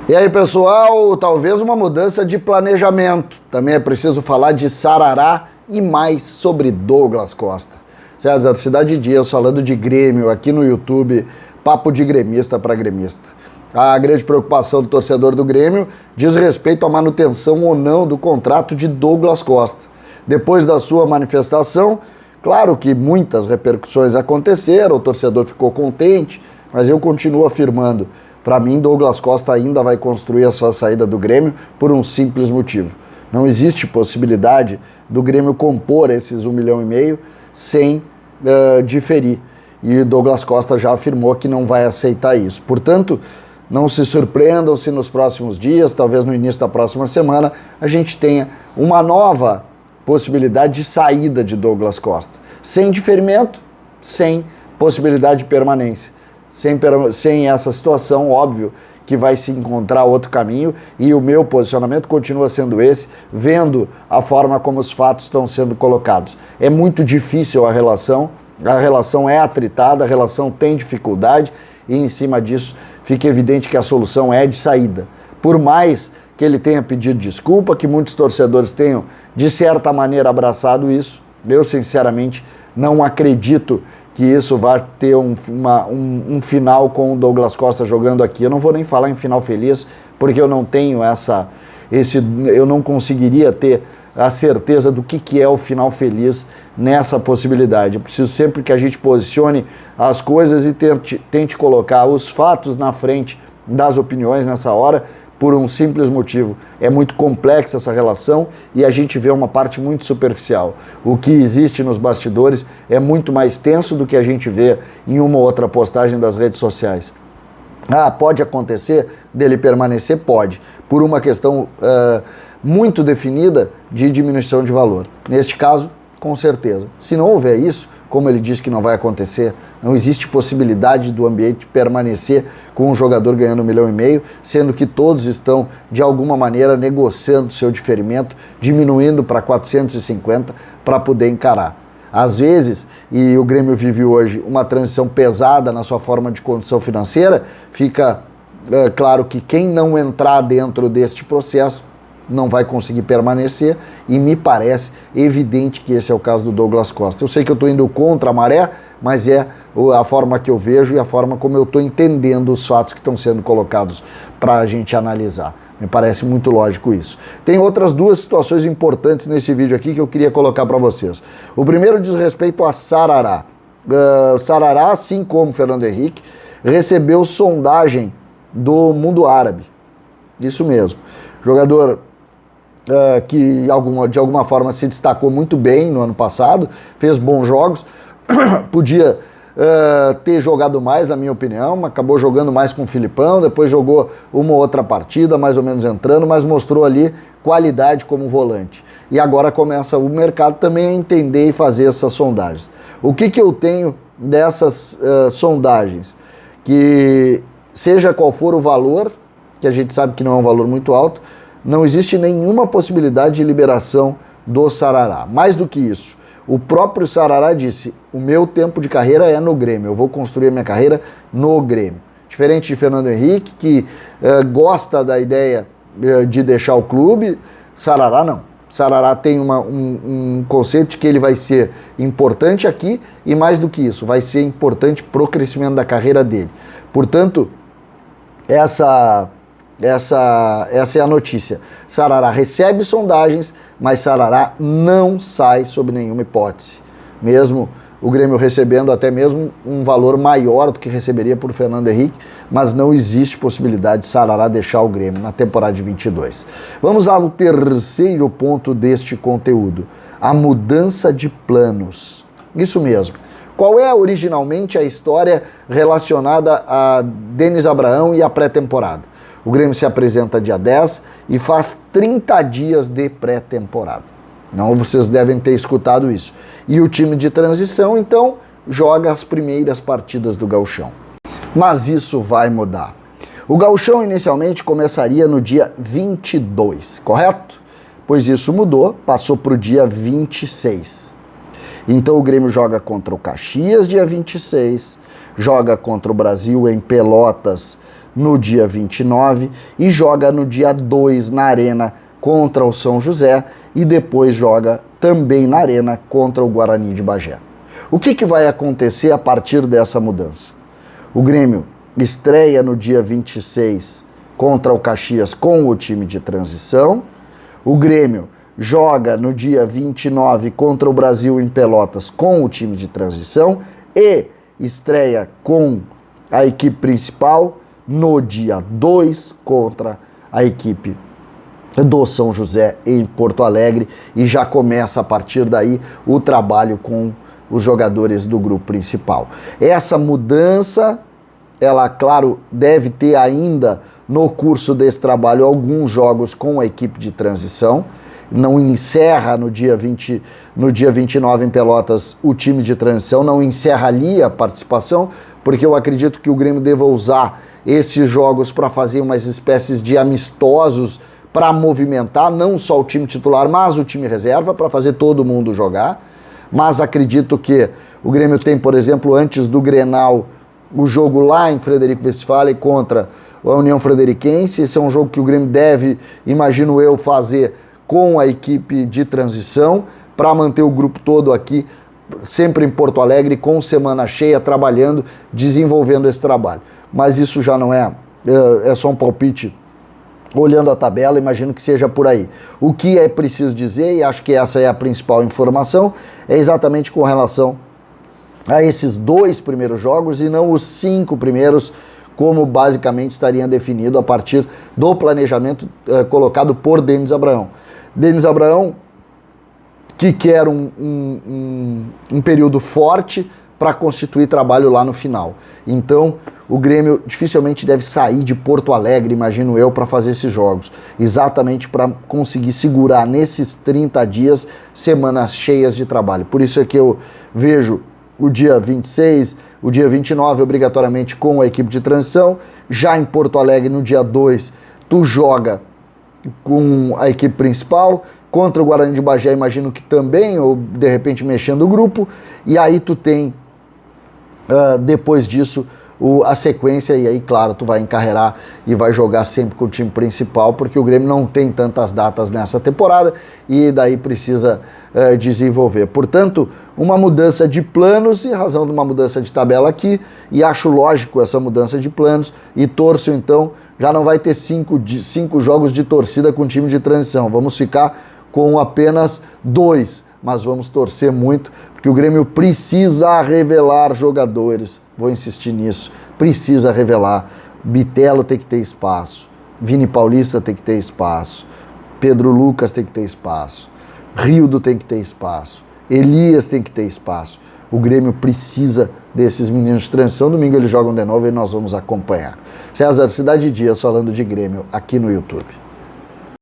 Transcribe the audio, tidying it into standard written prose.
E aí, pessoal, talvez uma mudança de planejamento. Também é preciso falar de Sarará e mais sobre Douglas Costa. César, Cidade Dias falando de Grêmio aqui no YouTube, papo de gremista para gremista. A grande preocupação do torcedor do Grêmio diz respeito à manutenção ou não do contrato de Douglas Costa. Depois da sua manifestação, claro que muitas repercussões aconteceram, o torcedor ficou contente, mas eu continuo afirmando, para mim, Douglas Costa ainda vai construir a sua saída do Grêmio por um simples motivo. Não existe possibilidade do Grêmio compor esses 1,5 milhão sem diferir. E Douglas Costa já afirmou que não vai aceitar isso. Portanto, não se surpreendam se nos próximos dias, talvez no início da próxima semana, a gente tenha uma nova possibilidade de saída de Douglas Costa. Sem diferimento, sem possibilidade de permanência. Sem essa situação, óbvio que vai se encontrar outro caminho, e o meu posicionamento continua sendo esse, vendo a forma como os fatos estão sendo colocados. É muito difícil a relação é atritada, a relação tem dificuldade, e em cima disso fica evidente que a solução é de saída. Por mais que ele tenha pedido desculpa, que muitos torcedores tenham, de certa maneira, abraçado isso, eu sinceramente não acredito que isso vai ter um final com o Douglas Costa jogando aqui. Eu não vou nem falar em final feliz, porque eu não tenho eu não conseguiria ter a certeza do que é o final feliz nessa possibilidade. Eu preciso sempre que a gente posicione as coisas e tente colocar os fatos na frente das opiniões nessa hora, por um simples motivo. É muito complexa essa relação e a gente vê uma parte muito superficial. O que existe nos bastidores é muito mais tenso do que a gente vê em uma ou outra postagem das redes sociais. Pode acontecer dele permanecer? Pode. Por uma questão muito definida de diminuição de valor. Neste caso, com certeza. Se não houver isso, como ele disse que não vai acontecer, não existe possibilidade do ambiente permanecer com um jogador ganhando 1,5 milhão, sendo que todos estão, de alguma maneira, negociando seu diferimento, diminuindo para 450 para poder encarar. Às vezes, e o Grêmio vive hoje uma transição pesada na sua forma de condição financeira, fica claro que quem não entrar dentro deste processo não vai conseguir permanecer, e me parece evidente que esse é o caso do Douglas Costa. Eu sei que eu estou indo contra a maré, mas é a forma que eu vejo e a forma como eu estou entendendo os fatos que estão sendo colocados para a gente analisar. Me parece muito lógico isso. Tem outras duas situações importantes nesse vídeo aqui que eu queria colocar para vocês. O primeiro diz respeito a Sarará. Sarará, assim como Fernando Henrique, recebeu sondagem do mundo árabe. Isso mesmo. Jogador que de alguma forma se destacou muito bem no ano passado, fez bons jogos, podia ter jogado mais, na minha opinião, acabou jogando mais com o Filipão, depois jogou uma outra partida, mais ou menos entrando, mas mostrou ali qualidade como volante. E agora começa o mercado também a entender e fazer essas sondagens. O que eu tenho dessas sondagens? Que seja qual for o valor, que a gente sabe que não é um valor muito alto, não existe nenhuma possibilidade de liberação do Sarará. Mais do que isso, o próprio Sarará disse, o meu tempo de carreira é no Grêmio, eu vou construir a minha carreira no Grêmio. Diferente de Fernando Henrique, que gosta da ideia de deixar o clube, Sarará não. Sarará tem um conceito de que ele vai ser importante aqui e mais do que isso, vai ser importante para o crescimento da carreira dele. Portanto, essa é a notícia. Sarará recebe sondagens, mas Sarará não sai sob nenhuma hipótese. Mesmo o Grêmio recebendo até mesmo um valor maior do que receberia por Fernando Henrique, mas não existe possibilidade de Sarará deixar o Grêmio na temporada de 22. Vamos ao terceiro ponto deste conteúdo, a mudança de planos. Isso mesmo. Qual é originalmente a história relacionada a Denis Abraão e a pré-temporada? O Grêmio se apresenta dia 10 e faz 30 dias de pré-temporada. Não, vocês devem ter escutado isso. E o time de transição, então, joga as primeiras partidas do Gauchão. Mas isso vai mudar. O Gauchão inicialmente começaria no dia 22, correto? Pois isso mudou, passou para o dia 26. Então o Grêmio joga contra o Caxias dia 26, joga contra o Brasil em Pelotas no dia 29 e joga no dia 2 na Arena contra o São José e depois joga também na Arena contra o Guarani de Bagé. O que vai acontecer a partir dessa mudança? O Grêmio estreia no dia 26 contra o Caxias com o time de transição. O Grêmio joga no dia 29 contra o Brasil em Pelotas com o time de transição e estreia com a equipe principal no dia 2 contra a equipe do São José em Porto Alegre e já começa a partir daí o trabalho com os jogadores do grupo principal. Essa mudança, ela, claro, deve ter ainda no curso desse trabalho alguns jogos com a equipe de transição. Não encerra no dia 29 em Pelotas o time de transição, não encerra ali a participação, porque eu acredito que o Grêmio deva usar esses jogos para fazer umas espécies de amistosos para movimentar não só o time titular, mas o time reserva, para fazer todo mundo jogar. Mas acredito que o Grêmio tem, por exemplo, antes do Grenal, o jogo lá em Frederico Westphalen contra a União Frederiquense. Esse é um jogo que o Grêmio deve, imagino eu, fazer com a equipe de transição para manter o grupo todo aqui, sempre em Porto Alegre, com semana cheia, trabalhando, desenvolvendo esse trabalho. Mas isso já não é só um palpite olhando a tabela, imagino que seja por aí. O que é preciso dizer, e acho que essa é a principal informação, é exatamente com relação a esses 2 primeiros jogos e não os 5 primeiros, como basicamente estaria definido a partir do planejamento colocado por Denis Abraão. Denis Abraão, que quer um período forte para constituir trabalho lá no final. Então, o Grêmio dificilmente deve sair de Porto Alegre, imagino eu, para fazer esses jogos. Exatamente para conseguir segurar nesses 30 dias semanas cheias de trabalho. Por isso é que eu vejo o dia 26, o dia 29 obrigatoriamente com a equipe de transição. Já em Porto Alegre, no dia 2, tu joga com a equipe principal. Contra o Guarani de Bagé, imagino que também, ou de repente mexendo o grupo. E aí tu tem, depois disso, a sequência, e aí, claro, tu vai encarregar e vai jogar sempre com o time principal, porque o Grêmio não tem tantas datas nessa temporada e daí precisa desenvolver. Portanto, uma mudança de planos, em razão de uma mudança de tabela aqui, e acho lógico essa mudança de planos, e torço então, já não vai ter 5 jogos de torcida com time de transição, vamos ficar com apenas 2, mas vamos torcer muito, porque o Grêmio precisa revelar jogadores, vou insistir nisso, precisa revelar. Bitelo tem que ter espaço, Vini Paulista tem que ter espaço, Pedro Lucas tem que ter espaço, Rildo tem que ter espaço, Elias tem que ter espaço. O Grêmio precisa desses meninos de transição. Domingo eles jogam de novo e nós vamos acompanhar. César, Cidade Dias falando de Grêmio aqui no YouTube.